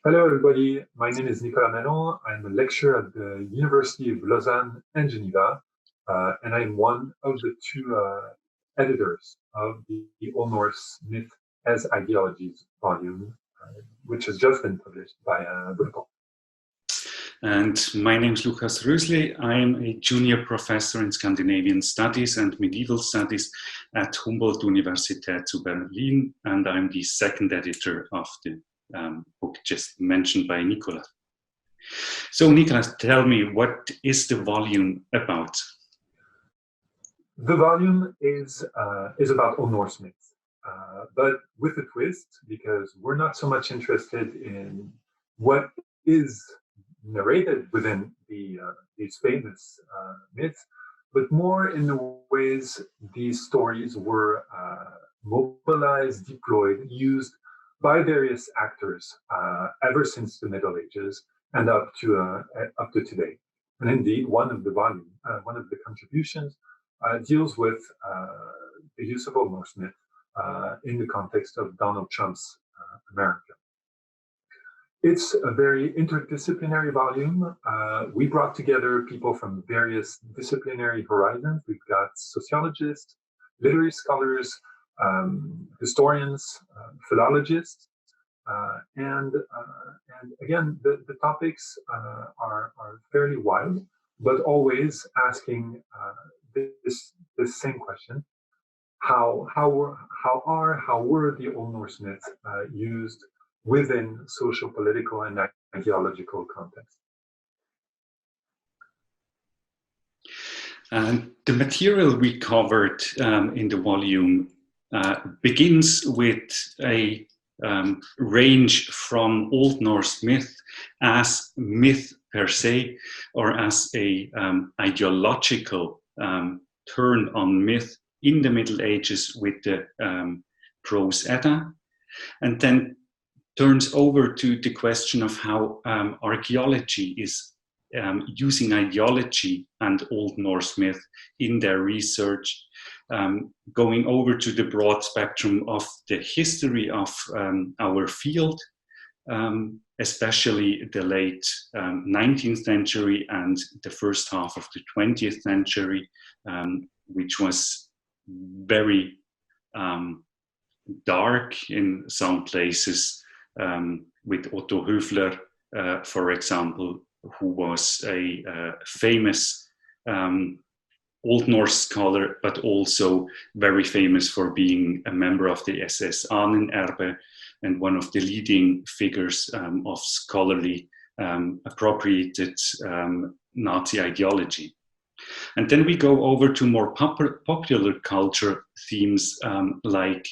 Hello, everybody. My name is Nicolas. I'm a lecturer at the University of Lausanne and Geneva, and I'm one of the two editors of the Old Norse Myths as Ideologies volume, which has just been published by Political. And my name is Lukas Rösli. I am a junior professor in Scandinavian Studies and Medieval Studies at Humboldt-Universität zu Berlin, and I'm the second editor of the book just mentioned by Nicolas. So Nicolas, tell me, what is the volume about? The volume is about Old Norse myths, but with a twist, because we're not so much interested in what is narrated within these famous myths, but more in the ways these stories were mobilized, deployed, used by various actors ever since the Middle Ages and up to today. And indeed, one of the contributions deals with the use of Old Norse myth in the context of Donald Trump's America. It's a very interdisciplinary volume. We brought together people from various disciplinary horizons. We've got sociologists, literary scholars, historians, philologists, and again, the topics are fairly wide, but always asking this same question: how were the Old Norse myths used within social, political, and ideological context? And the material we covered in the volume begins with a range from Old Norse myth as myth per se, or as a ideological turn on myth in the Middle Ages with the Prose Edda, and then turns over to the question of how archaeology is using ideology and Old Norse myth in their research, going over to the broad spectrum of the history of our field, especially the late 19th century and the first half of the 20th century, which was very dark in some places, with Otto Höfler, for example, who was a famous Old Norse scholar, but also very famous for being a member of the SS Ahnenerbe and one of the leading figures of scholarly appropriated Nazi ideology. And then we go over to more popular culture themes like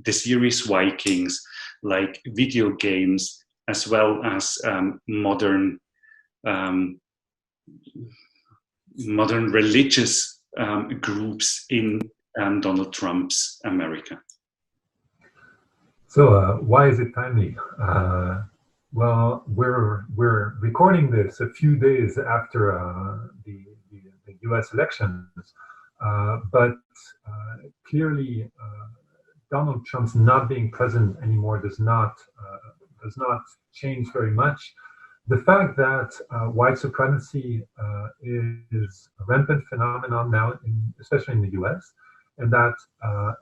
the series Vikings, like video games, as well as modern religious groups in Donald Trump's America. So why is it timely? Well, we're recording this a few days after the U.S. elections, but clearly Donald Trump's not being president anymore does not change very much. The fact that white supremacy is a rampant phenomenon now, especially in the U.S., and that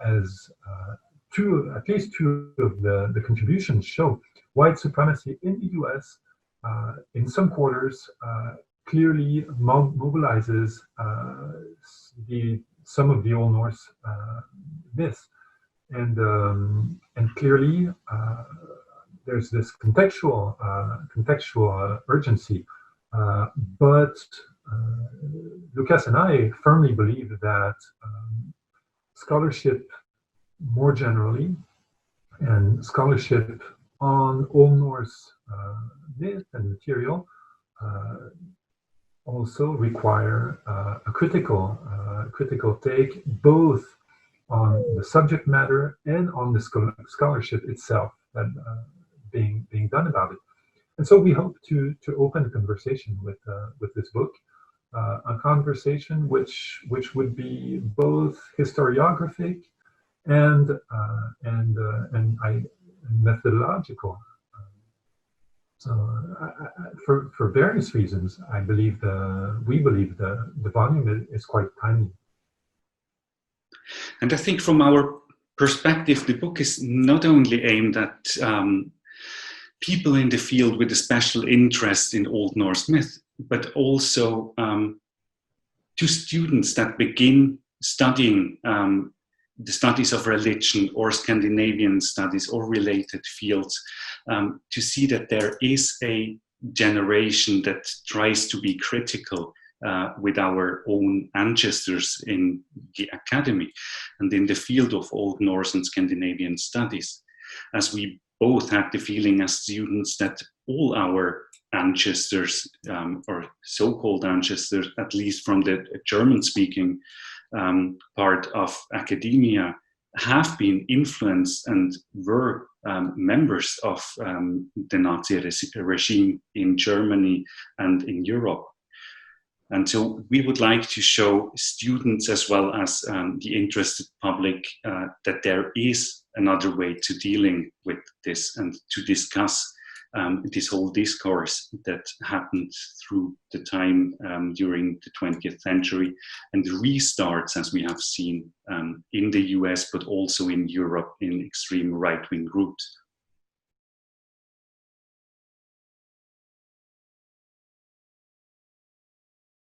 at least two of the contributions show white supremacy in the U.S. In some quarters clearly mobilizes some of the Old Norse myths, and clearly there's this contextual urgency, but Lukas and I firmly believe that scholarship more generally, and scholarship on Old Norse myth and material also require a critical take, both on the subject matter and on the scholarship itself that being done about it. And so we hope to open a conversation with this book, a conversation which would be both historiographic and methodological. So for various reasons, we believe the volume is quite timely. And I think from our perspective, the book is not only aimed at people in the field with a special interest in Old Norse myth, but also to students that begin studying the studies of religion or Scandinavian studies or related fields, to see that there is a generation that tries to be critical with our own ancestors in the academy and in the field of Old Norse and Scandinavian studies, as we both had the feeling as students that all our ancestors, or so-called ancestors, at least from the German-speaking part of academia, have been influenced and were members of the Nazi regime in Germany and in Europe. And so we would like to show students as well as the interested public that there is another way to dealing with this and to discuss this whole discourse that happened through the time during the 20th century and restarts, as we have seen in the US, but also in Europe in extreme right-wing groups.